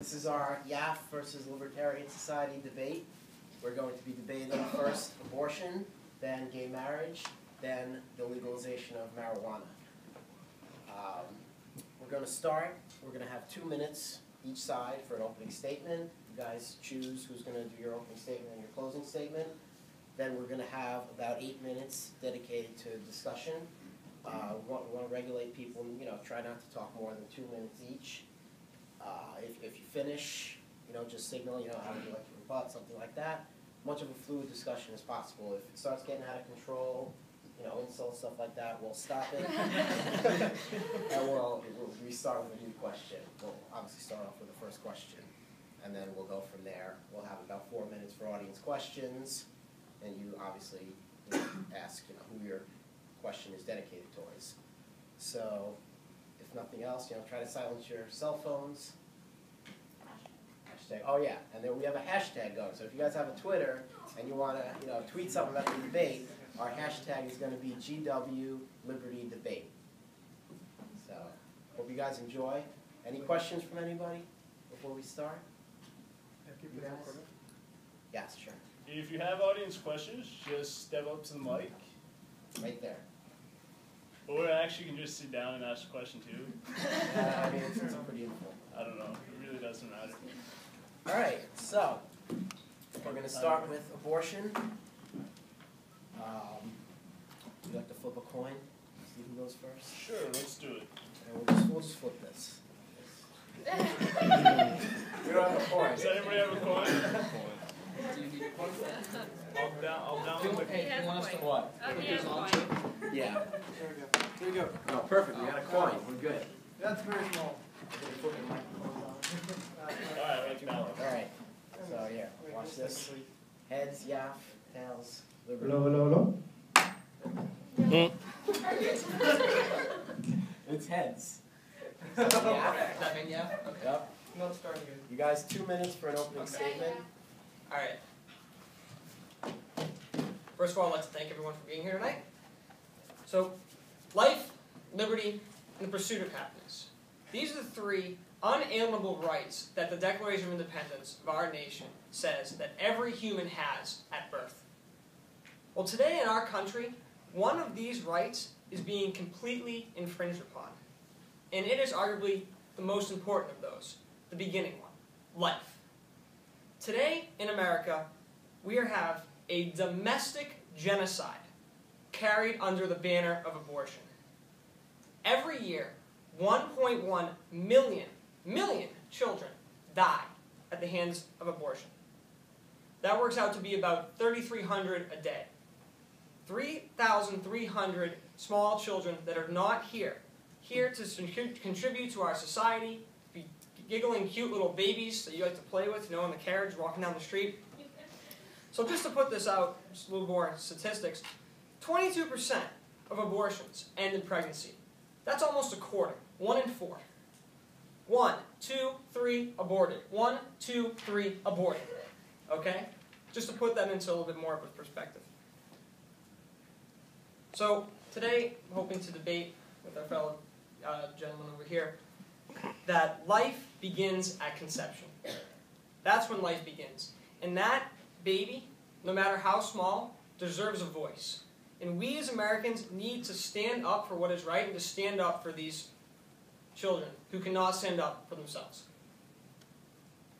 This is our YAF versus Libertarian Society debate. We're going to be debating first abortion, then gay marriage, then the legalization of marijuana. We're going to start. We're going to have 2 minutes each side for an opening statement. You guys choose who's going to do your opening statement and your closing statement. Then we're going to have about 8 minutes dedicated to discussion. We want to regulate people, try not to talk more than 2 minutes each. If you finish, just signal, how would you like to rebut, something like that. Much of a fluid discussion as possible. If it starts getting out of control, insults, stuff like that, we'll stop it. And we'll restart with a new question. We'll obviously start off with the first question, and then we'll go from there. We'll have about 4 minutes for audience questions, and you obviously ask who your question is dedicated towards. So, if nothing else, try to silence your cell phones. Hashtag, oh yeah, and then we have a hashtag going. So if you guys have a Twitter and you want to, tweet something about the debate, our hashtag is going to be GWLibertyDebate. So, hope you guys enjoy. Any questions from anybody before we start? You guys? Yes, sure. If you have audience questions, just step up to the mic. Right there. Or actually, you can just sit down and ask a question too. I mean, it's pretty informal. I don't know. It really doesn't matter. All right, so we're going to start with abortion. Would you like to flip a coin? See who goes first? Sure, let's do it. And we'll just flip this. We don't have a coin. Does anybody have a coin? Do you need a coin? I'll down with Hey, you want us to what? Yeah. Here we go. No, perfect. We got a coin. We're good. That's very small. Alright, like that one. All right. So here, watch this. Heads, Yaf, tails, Liberty. Hello. It's heads. Does Yeah. that mean yeah? Okay. Yep. Not starting good. You guys 2 minutes for an opening statement. All right. First of all, I'd like to thank everyone for being here tonight. So, life, liberty, and the pursuit of happiness. These are the 3 unalienable rights that the Declaration of Independence of our nation says that every human has at birth. Well, today in our country, one of these rights is being completely infringed upon. And it is arguably the most important of those, the beginning one, life. Today in America, we have a domestic genocide carried under the banner of abortion. Every year, 1.1 million children die at the hands of abortion. That works out to be about 3,300 a day. 3,300 small children that are not here to contribute to our society, be giggling cute little babies that you like to play with, in the carriage, walking down the street. So just to put this out, just a little more statistics, 22% of abortions end in pregnancy. That's almost a quarter, 1 in 4. 1, 2, 3, aborted. 1, 2, 3, aborted. Okay? Just to put that into a little bit more of a perspective. So, today, I'm hoping to debate with our fellow gentleman over here that life begins at conception. That's when life begins. And that baby, no matter how small, deserves a voice. And we as Americans need to stand up for what is right and to stand up for these children who cannot stand up for themselves.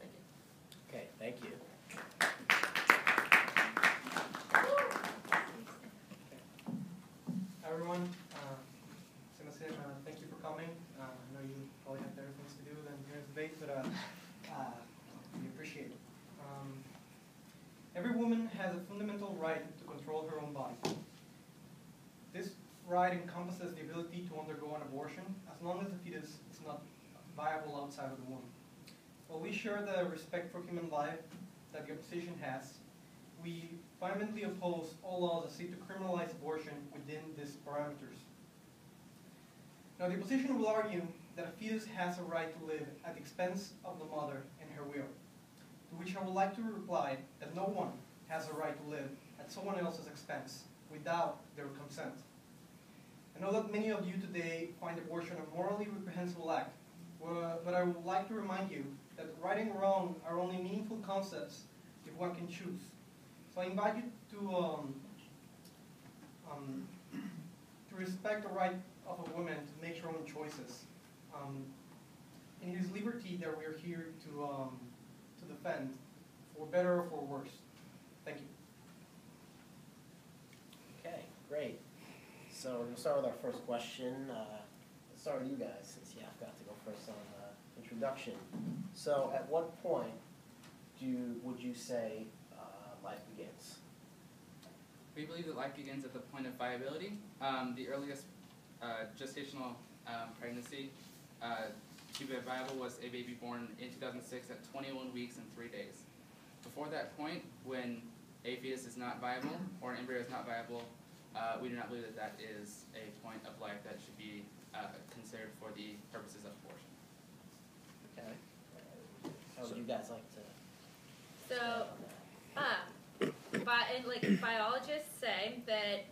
Thank you. Okay, thank you. Hi everyone, thank you for coming. I know you probably have better things to do than hear the debate, but we appreciate it. Every woman has a fundamental right to control her own body. This right encompasses the ability to undergo an abortion as long as the fetus is not viable outside of the womb. While we share the respect for human life that the opposition has, we vehemently oppose all laws that seek to criminalize abortion within these parameters. Now, the opposition will argue that a fetus has a right to live at the expense of the mother and her will, to which I would like to reply that no one has a right to live at someone else's expense without their consent. I know that many of you today find abortion a morally reprehensible act, but I would like to remind you that right and wrong are only meaningful concepts if one can choose. So I invite you to respect the right of a woman to make her own choices. And it is liberty that we're here to defend, for better or for worse. Thank you. Okay, great. So we're going to start with our first question. Let's start with you guys, since you got to go first on introduction. So at what point would you say life begins? We believe that life begins at the point of viability. The earliest gestational pregnancy to be viable was a baby born in 2006 at 21 weeks and 3 days. Before that point, when a fetus is not viable or an embryo is not viable, we do not believe that that is a point of life that should be considered for the purposes of abortion. Okay. How would you guys like to? So, biologists say that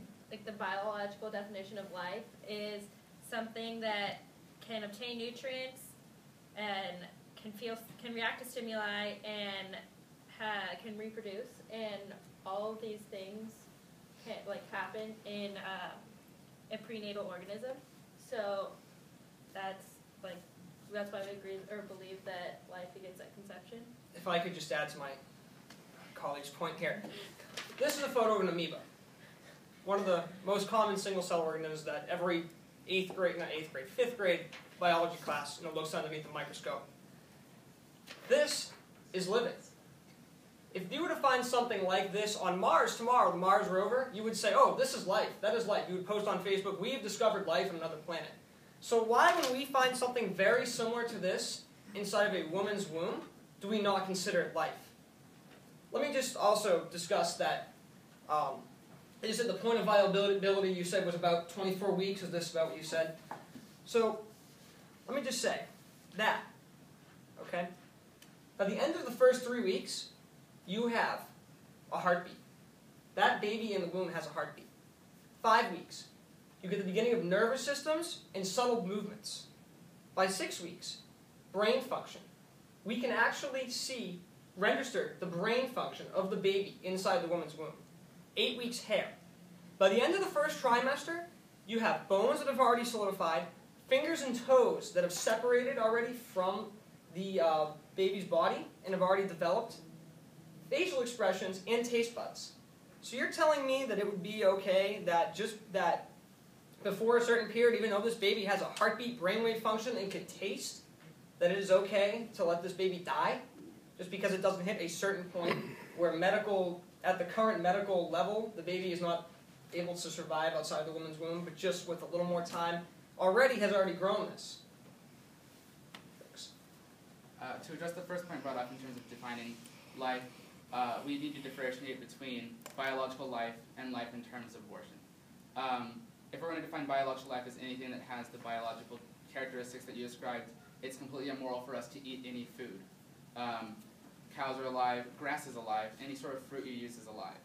the biological definition of life is something that can obtain nutrients and can react to stimuli and can reproduce, and all of these things can happen in a prenatal organism. So that's why we agree or believe that life begins at conception. If I could just add to my colleague's point here. This is a photo of an amoeba, one of the most common single-cell organisms that every fifth grade biology class looks underneath the microscope. This is living. If you were to find something like this on Mars tomorrow, the Mars rover, you would say, oh, this is life, that is life. You would post on Facebook, we have discovered life on another planet. So why, when we find something very similar to this inside of a woman's womb, do we not consider it life? Let me just also discuss that. You said the point of viability you said was about 24 weeks. Is this about what you said? So let me just say that, okay? By the end of the first 3 weeks, you have a heartbeat. That baby in the womb has a heartbeat. 5 weeks, you get the beginning of nervous systems and subtle movements. By 6 weeks, brain function. We can actually register the brain function of the baby inside the woman's womb. 8 weeks, hair. By the end of the first trimester, you have bones that have already solidified, fingers and toes that have separated already from the baby's body and have already developed, facial expressions, and taste buds. So you're telling me that it would be okay that before a certain period, even though this baby has a heartbeat, brainwave function, and can taste, that it is okay to let this baby die just because it doesn't hit a certain point where at the current medical level, the baby is not able to survive outside the woman's womb, but just with a little more time, has already grown this. Thanks. To address the first point brought up in terms of defining life, we need to differentiate between biological life and life in terms of abortion. If we're going to define biological life as anything that has the biological characteristics that you described, it's completely immoral for us to eat any food. Cows are alive, grass is alive, any sort of fruit you use is alive.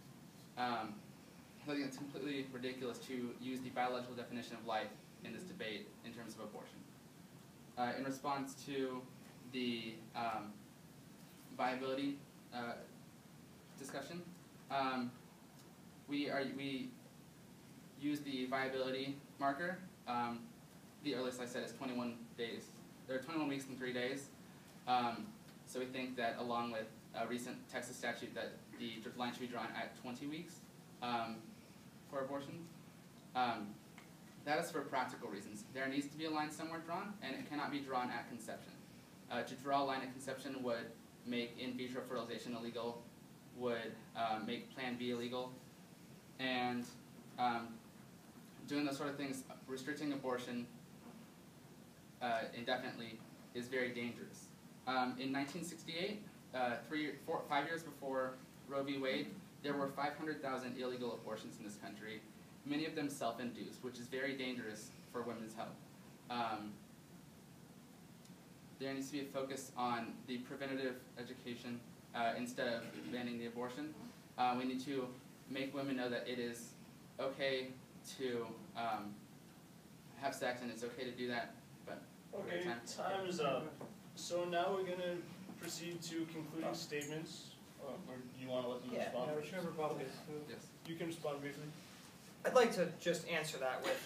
I think it's completely ridiculous to use the biological definition of life in this debate in terms of abortion. In response to the viability discussion, we use the viability marker. The earliest I said is 21 days. There are 21 weeks and 3 days. So we think that along with a recent Texas statute that the line should be drawn at 20 weeks for abortion. That is for practical reasons. There needs to be a line somewhere drawn, and it cannot be drawn at conception. To draw a line at conception would make in vitro fertilization illegal, would make Plan B illegal, and doing those sort of things, restricting abortion indefinitely is very dangerous. In 1968, 5 years before Roe v. Wade, there were 500,000 illegal abortions in this country, many of them self-induced, which is very dangerous for women's health. There needs to be a focus on the preventative education instead of banning the abortion. We need to make women know that it is okay to have sex and it's okay to do that. But okay, time is up. So now we're going to proceed to concluding statements, or do you want to let them Yeah. respond? Whichever Bob is. Yes. You can respond briefly. I'd like to just answer that with,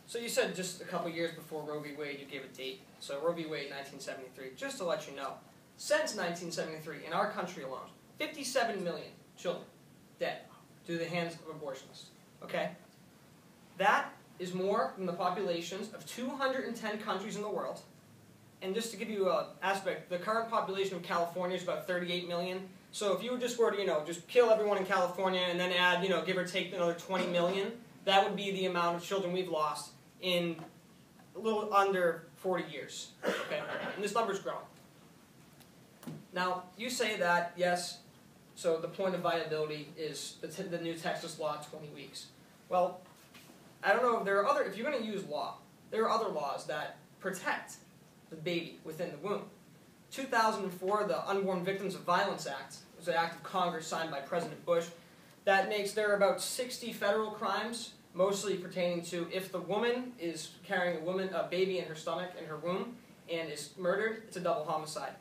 so you said just a couple years before Roe v. Wade you gave a date. So Roe v. Wade 1973, just to let you know, since 1973 in our country alone, 57 million children dead through the hands of abortionists. Okay? That is more than the populations of 210 countries in the world. And just to give you an aspect, the current population of California is about 38 million. So if you just were to, just kill everyone in California and then add, give or take another 20 million, that would be the amount of children we've lost in a little under 40 years. Okay? And this number's growing. Now, you say that, yes, so the point of viability is the new Texas law, 20 weeks. Well, I don't know, if you're going to use law, there are other laws that protect the baby within the womb. 2004, the Unborn Victims of Violence Act was an act of Congress signed by President Bush that makes there are about 60 federal crimes, mostly pertaining to if the woman is carrying a baby in her stomach, in her womb, and is murdered, it's a double homicide.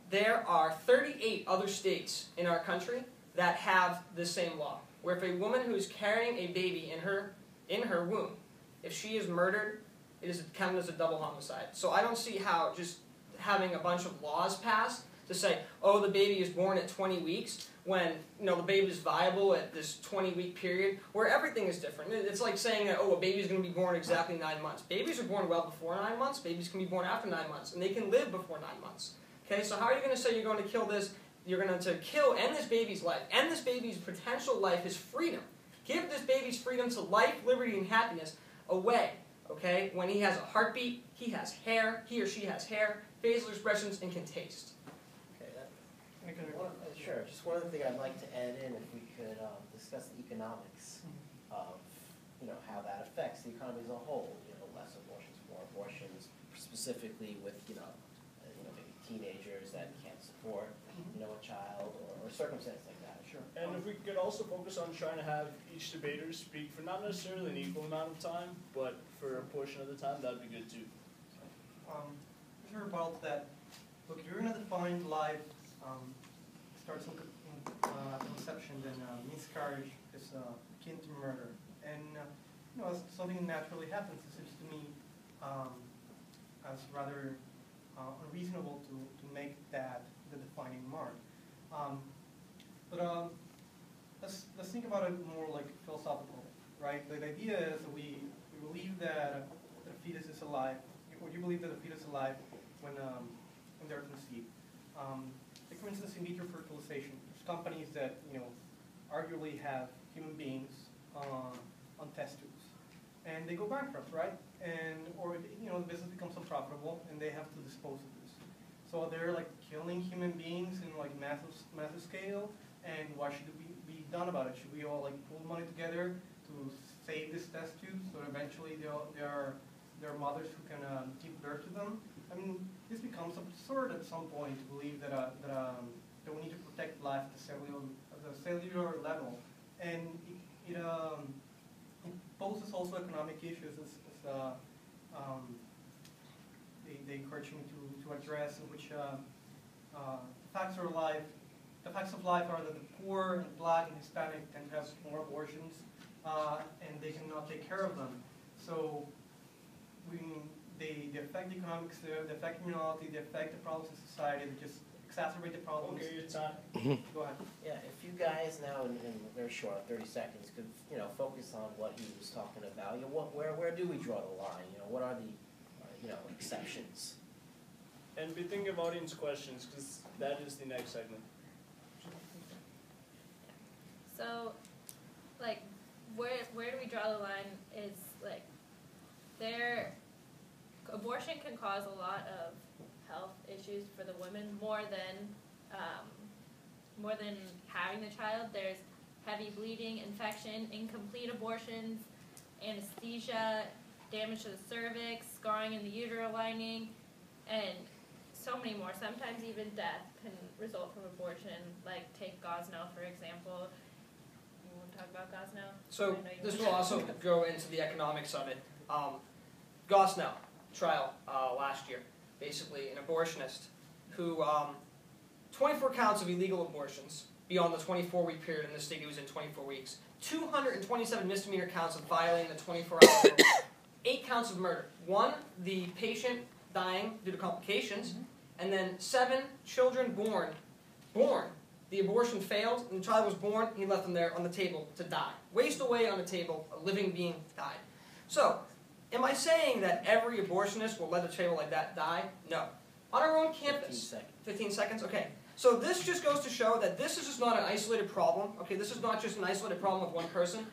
There are 38 other states in our country that have the same law, where if a woman who is carrying a baby in her womb, if she is murdered, it is counted as a double homicide. So I don't see how just having a bunch of laws passed to say, oh, the baby is born at 20 weeks, when the baby is viable at this 20-week period, where everything is different. It's like saying that, oh, a baby is going to be born exactly 9 months. Babies are born well before 9 months. Babies can be born after 9 months, and they can live before 9 months. Okay, so how are you going to say you're going to kill this? You're going to end this baby's life, end this baby's potential life, his freedom. Give this baby's freedom to life, liberty, and happiness away. Okay, when he has a heartbeat, he has hair, he or she has hair, facial expressions, and can taste. Okay, sure. Just one other thing I'd like to add in, if we could discuss the economics of, how that affects the economy as a whole. Less abortions, more abortions, specifically with, maybe teenagers that can't support, a child or circumstance like that. Sure. And if we could also focus on trying to have each debater speak for not necessarily an equal amount of time, but for a portion of the time, that'd be good too. Sure about that. Look, you're going to define life, starts with conception, then miscarriage is akin to murder. And, as something naturally happens, it seems to me as rather unreasonable to make that the defining mark. But let's think about it more like philosophical, right? The idea is that we believe that the fetus is alive, or you believe that the fetus is alive when they're conceived. Like for instance, in vitro fertilization, there's companies that arguably have human beings on test tubes, and they go bankrupt, right? Or the business becomes unprofitable, and they have to dispose of this. So they're like killing human beings in like massive scale. And what should be done about it? Should we all like pool money together to save these test tubes, so eventually there are mothers who can give birth to them? I mean, this becomes absurd at some point to believe that we need to protect life at the cellular level, and it poses also economic issues as they encourage me to address, in which facts are alive. The facts of life are that the poor and black and Hispanic tend to have more abortions, and they cannot take care of them. So they affect the economics, they affect community, they affect the problems in society, they just exacerbate the problems. Okay, your time. Go ahead. Yeah, if you guys now, in very short, 30 seconds, could focus on what he was talking about. Where do we draw the line? What are the exceptions? And be thinking of audience questions, because that is the next segment. So, where do we draw the line is, abortion can cause a lot of health issues for the women, more than having the child. There's heavy bleeding, infection, incomplete abortions, anesthesia, damage to the cervix, scarring in the uterine lining, and so many more. Sometimes even death can result from abortion, take Gosnell, for example. You want to talk about Gosnell? So this will also go into the economics of it. Gosnell trial last year, basically an abortionist who 24 counts of illegal abortions beyond the 24-week period in the state he was in 24 weeks. 227 misdemeanor counts of violating the 24-hour rule. 8 counts of murder. 1, the patient dying due to complications, and then 7 children born. The abortion failed, and the child was born, he left them there on the table to die. Waste away on the table, a living being died. So, am I saying that every abortionist will let a child like that die? No. On our own campus. 15 seconds? Okay. So this just goes to show that this is just not an isolated problem. Okay, this is not just an isolated problem with one person.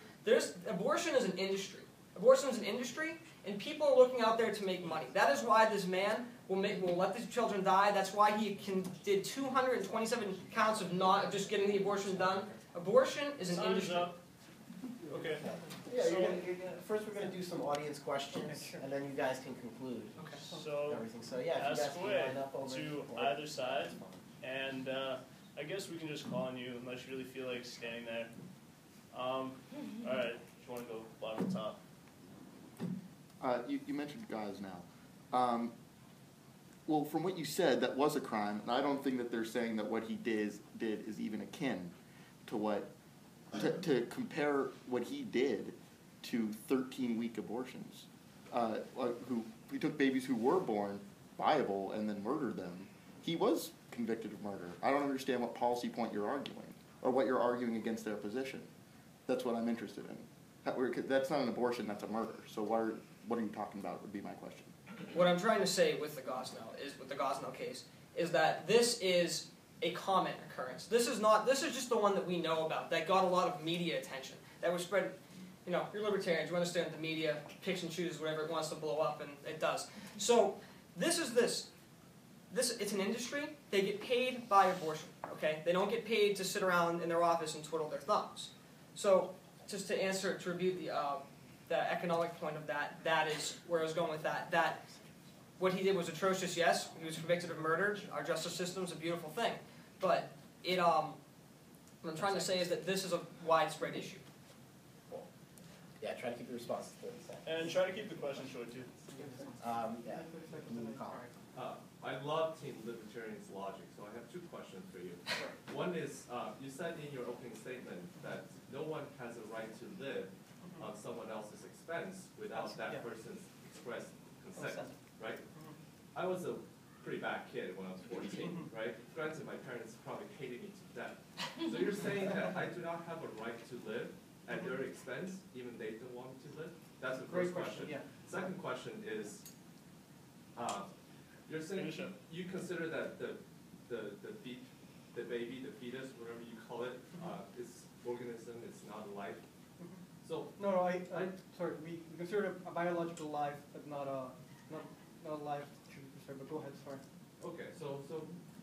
Abortion is an industry. Abortion is an industry, and people are looking out there to make money. That is why this man will let these children die. That's why he did 227 counts of not just getting the abortion done. Abortion is an industry. Okay. Yeah, first we're going to do some audience questions, and then you guys can conclude. Okay. So, Everything. So yeah, if you guys ask can away line up over to or- either side, and I guess we can just call on you unless you really feel like standing there. All right, if you want to go bottom to top. You mentioned guys now. Well, from what you said, that was a crime, and I don't think that they're saying that what he did is even akin to what to compare what he did to 13-week abortions. He took babies who were born viable and then murdered them. He was convicted of murder. I don't understand what policy point you're arguing, or what you're arguing against their position. That's what I'm interested in. That's not an abortion, that's a murder. So what are you talking about would be my question. What I'm trying to say with the Gosnell case, is that this is a common occurrence. This is just the one that we know about, that got a lot of media attention, that was spread. You know, you're libertarians, you understand the media picks and chooses whatever it wants to blow up, and it does. So, it's an industry. They get paid by abortion, okay? They don't get paid to sit around in their office and twiddle their thumbs. So, just to rebuke the economic point of that is where I was going with that. That what he did was atrocious, yes. He was convicted of murder. Our justice system is a beautiful thing. But what I'm trying to say is that this is a widespread issue. Yeah, try to keep your responses to 30 seconds. And try to keep the question short, too. Yeah. I love Team Libertarians' logic, so I have 2 questions for you. One is, you said in your opening statement that no one has a right to live on someone else's expense without that person's express consent, right? I was a pretty bad kid when I was 14, right? Granted, my parents probably hated me to death. So you're saying that I do not have a right to live at their expense, even they don't want me to live? That's the first question. Yeah. Second question is, you're saying you consider that the baby, the fetus, whatever you call it, is organism, it's not a life. So No, sorry. We consider it a biological life, but not a life. Sorry, but go ahead. Sorry. okay, so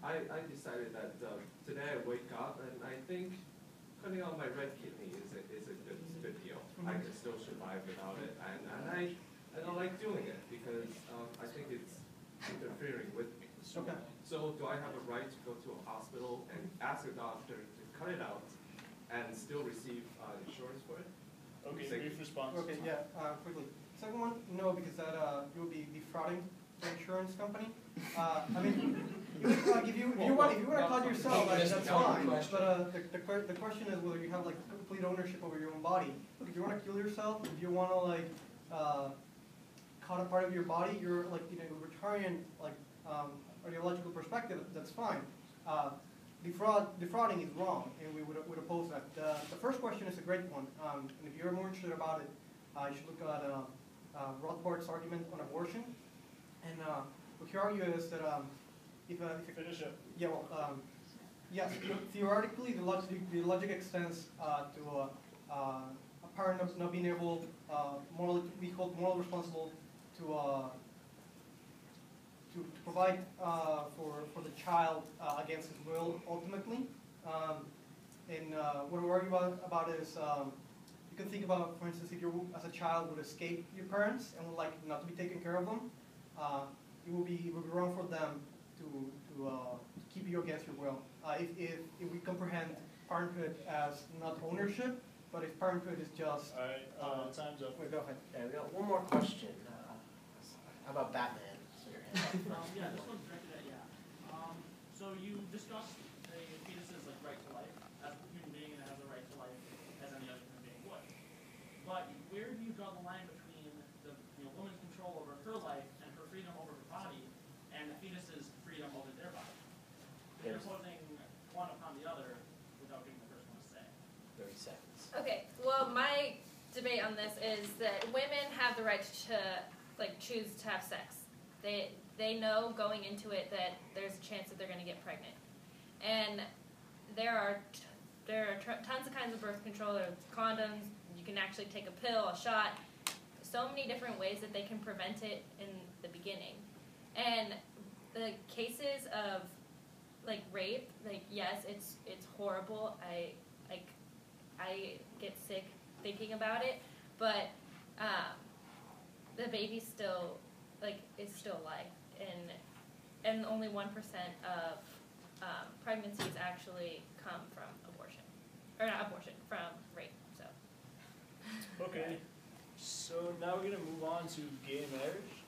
I decided that today I wake up and I think cutting out my red kidney is a good deal. I can still survive without it, and I don't like doing it because I think it's interfering with me. Okay. So do I have a right to go to a hospital and ask a doctor to cut it out and still receive insurance for it? Okay, Thank brief you. response. Okay. Yeah. Quickly. Second one, no, because that you will be defrauding the insurance company. I mean, if you want to cut yourself, that's fine. But the question is whether you have like complete ownership over your own body. Look, if you want to kill yourself, if you want to like cut a part of your body, you're like libertarian ideological perspective. That's fine. Defrauding is wrong, and we would oppose that. The first question is a great one, and if you're more interested about it, you should look at Rothbard's argument on abortion. And what he argues is that if Finish up. yeah, well, yes, theoretically the logic extends to a parent not being able, we hold morally responsible to provide for the child against his will ultimately. And what we're arguing about is you can think about, for instance, if you as a child would escape your parents and would like not to be taken care of them, it would be wrong for them to keep you against your will. If we comprehend parenthood as not ownership, but if parenthood is just All right, time's up. wait, go ahead. Yeah, we got one more question. How about Batman? So your hand up. Yeah, this one's directed at so you discussed imposing one upon the other without giving the first one a say. 30 seconds. Okay, well, my debate on this is that women have the right to choose to have sex. They know going into it that there's a chance that they're going to get pregnant, and there are tons of kinds of birth control. There are condoms. You can actually take a pill, a shot. So many different ways that they can prevent it in the beginning, and the cases of rape, yes, it's horrible. I get sick thinking about it, but the baby still is still alive, and only 1% of pregnancies actually come from abortion, or not abortion, from rape. So Okay, so now we're gonna move on to gay marriage.